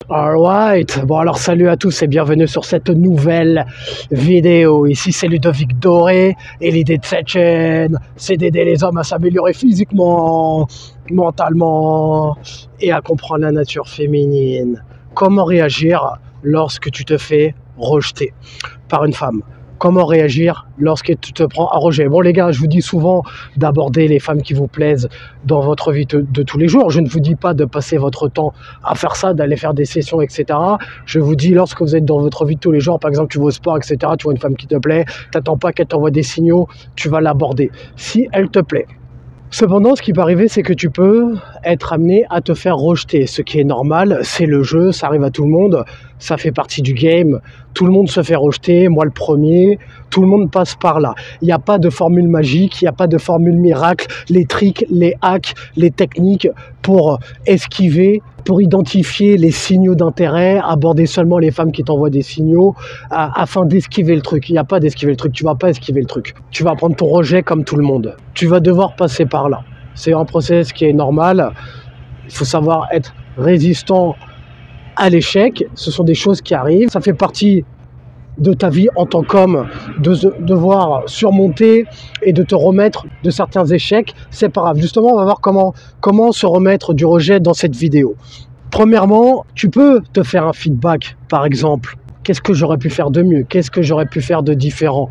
Alright, bon alors salut à tous et bienvenue sur cette nouvelle vidéo. Ici c'est Ludovic Doré et l'idée de cette chaîne c'est d'aider les hommes à s'améliorer physiquement, mentalement et à comprendre la nature féminine. Comment réagir lorsque tu te fais rejeter par une femme? Comment réagir lorsque tu te prends un rejet? Bon les gars, je vous dis souvent d'aborder les femmes qui vous plaisent dans votre vie de tous les jours. Je ne vous dis pas de passer votre temps à faire ça, d'aller faire des sessions, etc. Je vous dis lorsque vous êtes dans votre vie de tous les jours, par exemple tu vas au sport, etc. Tu vois une femme qui te plaît, t'attends pas qu'elle t'envoie des signaux, tu vas l'aborder si elle te plaît. Cependant, ce qui peut arriver, c'est que tu peux être amené à te faire rejeter. Ce qui est normal, c'est le jeu, ça arrive à tout le monde, ça fait partie du game. Tout le monde se fait rejeter, moi le premier, tout le monde passe par là. Il n'y a pas de formule magique, il n'y a pas de formule miracle, les tricks, les hacks, les techniques pour esquiver, pour identifier les signaux d'intérêt, aborder seulement les femmes qui t'envoient des signaux afin d'esquiver le truc. Il n'y a pas d'esquiver le truc, tu ne vas pas esquiver le truc. Tu vas prendre ton rejet comme tout le monde. Tu vas devoir passer par là. C'est un process qui est normal. Il faut savoir être résistant à l'échec. Ce sont des choses qui arrivent. Ça fait partie de ta vie en tant qu'homme, de devoir surmonter et de te remettre de certains échecs. C'est pas grave. Justement, on va voir comment se remettre du rejet dans cette vidéo. Premièrement, tu peux te faire un feedback, par exemple. Qu'est-ce que j'aurais pu faire de mieux? Qu'est-ce que j'aurais pu faire de différent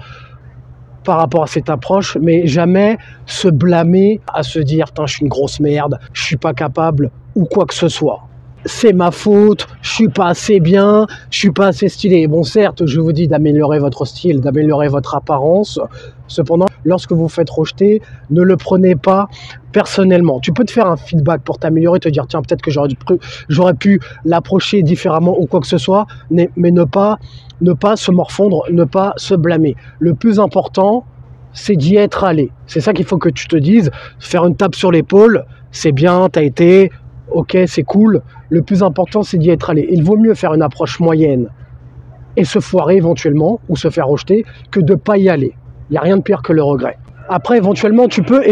par rapport à cette approche? Mais jamais se blâmer à se dire « Putain, je suis une grosse merde, je suis pas capable » ou quoi que ce soit. C'est ma faute, je suis pas assez bien, je suis pas assez stylé. Bon, certes, je vous dis d'améliorer votre style, d'améliorer votre apparence. Cependant, lorsque vous faites rejeter, ne le prenez pas personnellement. Tu peux te faire un feedback pour t'améliorer, te dire tiens, peut-être que j'aurais pu l'approcher différemment ou quoi que ce soit, mais ne pas se morfondre, ne pas se blâmer. Le plus important, c'est d'y être allé. C'est ça qu'il faut que tu te dises. Faire une tape sur l'épaule, c'est bien, t'as été... Ok, c'est cool. Le plus important, c'est d'y être allé. Il vaut mieux faire une approche moyenne et se foirer éventuellement ou se faire rejeter que de ne pas y aller. Il n'y a rien de pire que le regret. Après, éventuellement, tu peux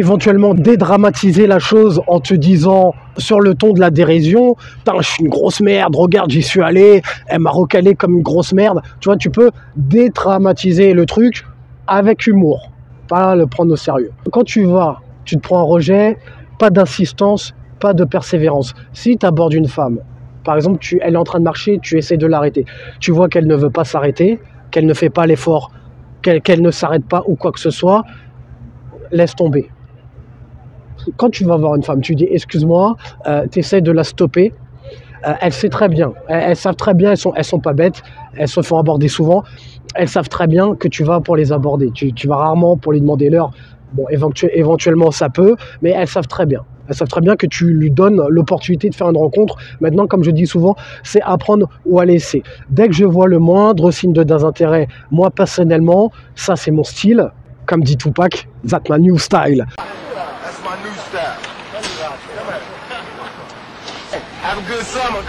dédramatiser la chose en te disant sur le ton de la dérision « Putain, je suis une grosse merde, regarde, j'y suis allé, elle m'a recalé comme une grosse merde. » Tu vois, tu peux dédramatiser le truc avec humour, pas le prendre au sérieux. Quand tu te prends un rejet, pas d'insistance, pas de persévérance. Si tu abordes une femme, par exemple, elle est en train de marcher, tu essaies de l'arrêter. Tu vois qu'elle ne veut pas s'arrêter, qu'elle ne fait pas l'effort, qu'elle ne s'arrête pas ou quoi que ce soit, laisse tomber. Quand tu vas voir une femme, tu dis excuse-moi, tu essaies de la stopper. Elles savent très bien, elles savent très bien, elles sont pas bêtes, elles se font aborder souvent. Elles savent très bien que tu vas pour les aborder. Tu vas rarement pour lui demander l'heure. Bon, éventuellement ça peut, mais elles savent très bien. Elles savent très bien que tu lui donnes l'opportunité de faire une rencontre. Maintenant, comme je dis souvent, c'est apprendre ou à laisser. Dès que je vois le moindre signe de désintérêt, moi personnellement, ça c'est mon style. Comme dit Tupac, that's my new style. That's my new style. Have a good summer.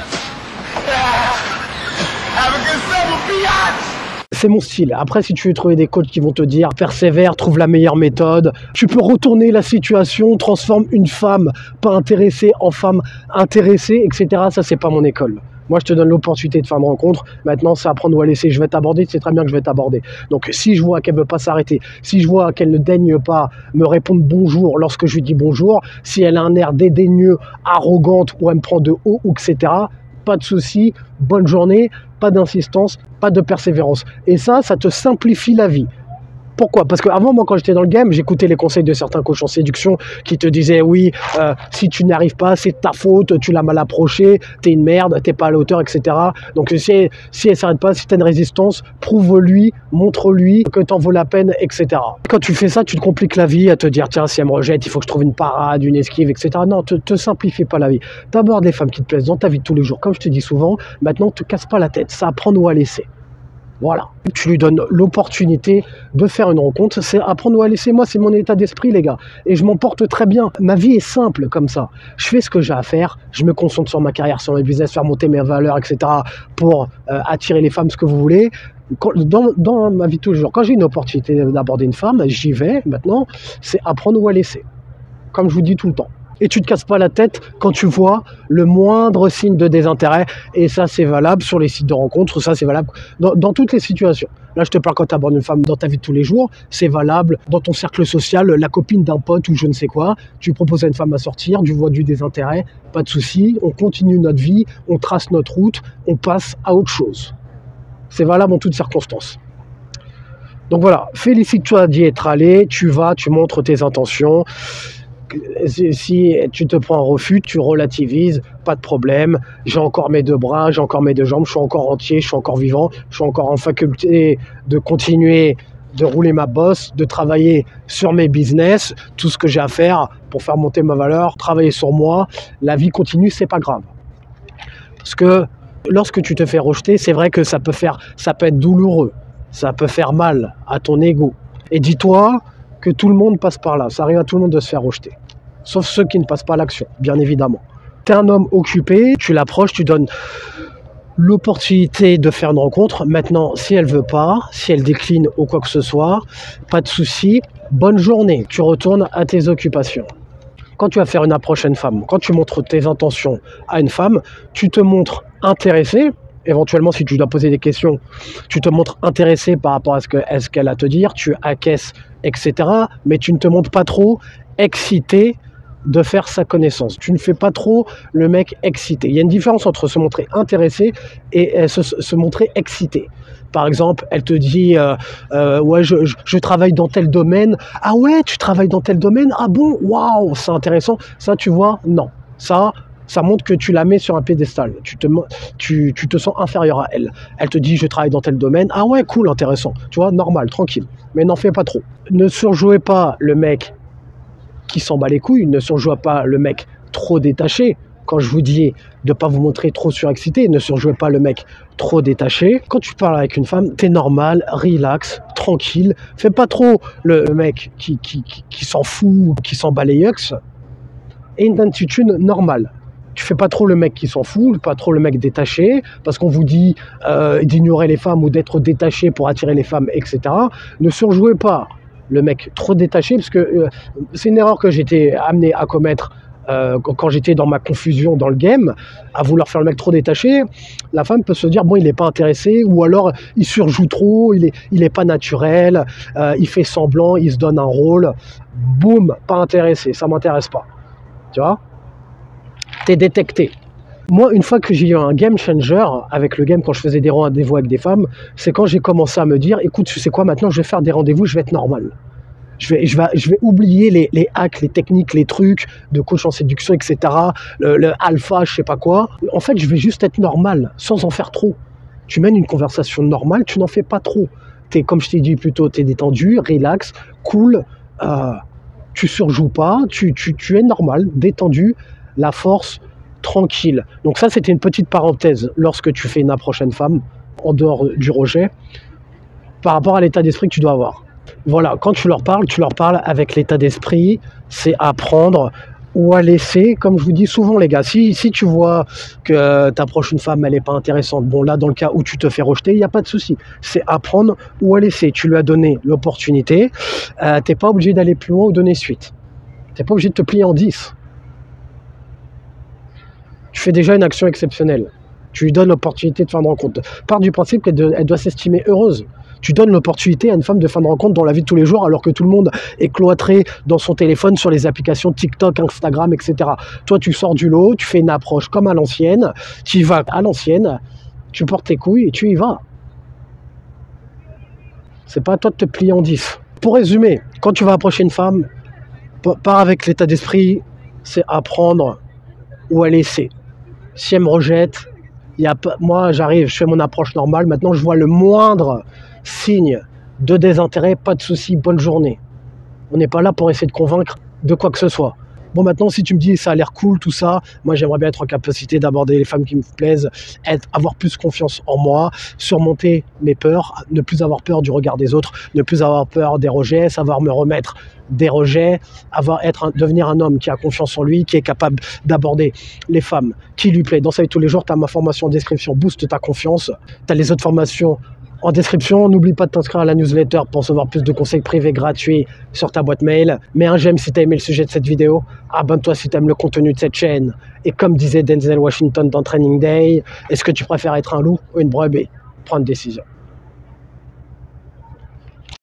Have a good summer, biatch. C'est mon style. Après, si tu veux trouver des coachs qui vont te dire persévère, trouve la meilleure méthode, tu peux retourner la situation, transforme une femme pas intéressée en femme intéressée, etc. Ça, c'est pas mon école. Moi, je te donne l'opportunité de faire une rencontre. Maintenant, c'est apprendre ou à laisser. Je vais t'aborder, c'est très bien que je vais t'aborder. Donc, si je vois qu'elle ne veut pas s'arrêter, si je vois qu'elle ne daigne pas me répondre bonjour lorsque je lui dis bonjour, si elle a un air dédaigneux, arrogante ou elle me prend de haut, etc., pas de souci, bonne journée, pas d'insistance, pas de persévérance. Et ça te simplifie la vie. Pourquoi? Parce qu'avant, moi, quand j'étais dans le game, j'écoutais les conseils de certains coachs en séduction qui te disaient oui, si tu n'y arrives pas, c'est ta faute, tu l'as mal approché, t'es une merde, t'es pas à la hauteur, etc. Donc si elle s'arrête pas, si t'as une résistance, prouve-lui, montre-lui que t'en vaut la peine, etc. Quand tu fais ça, tu te compliques la vie à te dire tiens, si elle me rejette, il faut que je trouve une parade, une esquive, etc. Non, te simplifie pas la vie. T'abordes des femmes qui te plaisent dans ta vie de tous les jours. Comme je te dis souvent, maintenant, te casse pas la tête, ça apprendre ou à laisser. Voilà, tu lui donnes l'opportunité de faire une rencontre, c'est apprendre ou à laisser. Moi, c'est mon état d'esprit, les gars, et je m'en porte très bien. Ma vie est simple comme ça. Je fais ce que j'ai à faire, je me concentre sur ma carrière, sur mes business, faire monter mes valeurs, etc. pour attirer les femmes, ce que vous voulez. Dans ma vie de tous les jours, quand j'ai une opportunité d'aborder une femme, j'y vais. Maintenant, c'est apprendre ou à laisser, comme je vous dis tout le temps. Et tu ne te casses pas la tête quand tu vois le moindre signe de désintérêt. Et ça, c'est valable sur les sites de rencontres. Ça, c'est valable dans toutes les situations. Là, je te parle quand tu abordes une femme dans ta vie de tous les jours. C'est valable dans ton cercle social, la copine d'un pote ou je ne sais quoi. Tu proposes à une femme à sortir, tu vois du désintérêt, pas de souci. On continue notre vie, on trace notre route, on passe à autre chose. C'est valable en toutes circonstances. Donc voilà, félicite-toi d'y être allé. Tu vas, tu montres tes intentions. Si tu te prends un refus, tu relativises, pas de problème, j'ai encore mes deux bras, j'ai encore mes deux jambes, je suis encore entier, je suis encore vivant, je suis encore en faculté de continuer de rouler ma bosse, de travailler sur mes business, tout ce que j'ai à faire pour faire monter ma valeur, travailler sur moi, la vie continue, c'est pas grave. Parce que lorsque tu te fais rejeter, c'est vrai que ça peut être douloureux, ça peut faire mal à ton ego. Et dis-toi que tout le monde passe par là, ça arrive à tout le monde de se faire rejeter. Sauf ceux qui ne passent pas à l'action, bien évidemment. Tu es un homme occupé, tu l'approches, tu donnes l'opportunité de faire une rencontre. Maintenant, si elle veut pas, si elle décline ou quoi que ce soit, pas de souci, bonne journée. Tu retournes à tes occupations. Quand tu vas faire une approche à une femme, quand tu montres tes intentions à une femme, tu te montres intéressé. Éventuellement, si tu dois poser des questions, tu te montres intéressé par rapport à ce qu'elle a à te dire, tu acquiesces, etc. Mais tu ne te montres pas trop excité de faire sa connaissance. Tu ne fais pas trop le mec excité. Il y a une différence entre se montrer intéressé et se montrer excité. Par exemple, elle te dit ouais, je travaille dans tel domaine. Ah ouais, tu travailles dans tel domaine? Ah bon, waouh, c'est intéressant. Ça, tu vois, non. Ça montre que tu la mets sur un piédestal. Tu te sens inférieur à elle. Elle te dit, je travaille dans tel domaine. Ah ouais, cool, intéressant. Tu vois, normal, tranquille. Mais n'en fais pas trop. Ne surjouez pas le mec qui s'en bat les couilles. Ne surjouez pas le mec trop détaché. Quand je vous dis de ne pas vous montrer trop surexcité, ne surjouez pas le mec trop détaché. Quand tu parles avec une femme, t'es normal, relax, tranquille. Fais pas trop le mec qui s'en fout, qui s'en bat les yucks. Et une attitude normale. Tu fais pas trop le mec qui s'en fout, pas trop le mec détaché, parce qu'on vous dit d'ignorer les femmes ou d'être détaché pour attirer les femmes, etc. Ne surjouez pas le mec trop détaché, parce que c'est une erreur que j'étais amené à commettre quand j'étais dans ma confusion dans le game, à vouloir faire le mec trop détaché. La femme peut se dire, bon, il n'est pas intéressé, ou alors il surjoue trop, il est pas naturel, il fait semblant, il se donne un rôle, boum, pas intéressé, ça m'intéresse pas. Tu vois ? T'es détecté. Moi, une fois que j'ai eu un game changer avec le game, quand je faisais des rendez-vous avec des femmes, c'est quand j'ai commencé à me dire, écoute, tu sais quoi, maintenant je vais faire des rendez-vous, je vais être normal. Je vais oublier les hacks, les techniques, les trucs de coach en séduction, etc. Le alpha, je sais pas quoi. En fait, je vais juste être normal, sans en faire trop. Tu mènes une conversation normale, tu n'en fais pas trop. Comme je t'ai dit plus tôt, t'es détendu, relax, cool, tu surjoues pas, tu es normal, détendu, la force, tranquille. Donc ça, c'était une petite parenthèse lorsque tu fais une approche à une femme, en dehors du rejet, par rapport à l'état d'esprit que tu dois avoir. Voilà, quand tu leur parles avec l'état d'esprit, c'est à prendre ou à laisser. Comme je vous dis souvent, les gars, si tu vois que tu approches une femme, elle n'est pas intéressante, bon là, dans le cas où tu te fais rejeter, il n'y a pas de souci. C'est à prendre ou à laisser. Tu lui as donné l'opportunité, tu n'es pas obligé d'aller plus loin ou donner suite. Tu n'es pas obligé de te plier en 10. Tu fais déjà une action exceptionnelle. Tu lui donnes l'opportunité de faire une rencontre. Pars du principe qu'elle doit s'estimer heureuse. Tu donnes l'opportunité à une femme de faire une rencontre dans la vie de tous les jours, alors que tout le monde est cloîtré dans son téléphone sur les applications TikTok, Instagram, etc. Toi, tu sors du lot, tu fais une approche comme à l'ancienne, tu y vas à l'ancienne, tu portes tes couilles et tu y vas. C'est pas à toi de te plier en 10. Pour résumer, quand tu vas approcher une femme, pars avec l'état d'esprit, c'est apprendre ou à laisser. Si elle me rejette, moi j'arrive, je fais mon approche normale, maintenant je vois le moindre signe de désintérêt, pas de souci, bonne journée. On n'est pas là pour essayer de convaincre de quoi que ce soit. Bon, maintenant, si tu me dis ça a l'air cool, tout ça, moi j'aimerais bien être en capacité d'aborder les femmes qui me plaisent, avoir plus confiance en moi, surmonter mes peurs, ne plus avoir peur du regard des autres, ne plus avoir peur des rejets, savoir me remettre des rejets, devenir un homme qui a confiance en lui, qui est capable d'aborder les femmes qui lui plaisent. Dans sa vie de tous les jours, tu as ma formation en description, booste ta confiance, tu as les autres formations en description. N'oublie pas de t'inscrire à la newsletter pour recevoir plus de conseils privés gratuits sur ta boîte mail. Mets un j'aime si tu as aimé le sujet de cette vidéo. Abonne-toi si tu aimes le contenu de cette chaîne. Et comme disait Denzel Washington dans Training Day, est-ce que tu préfères être un loup ou une brebis? Prends une décision.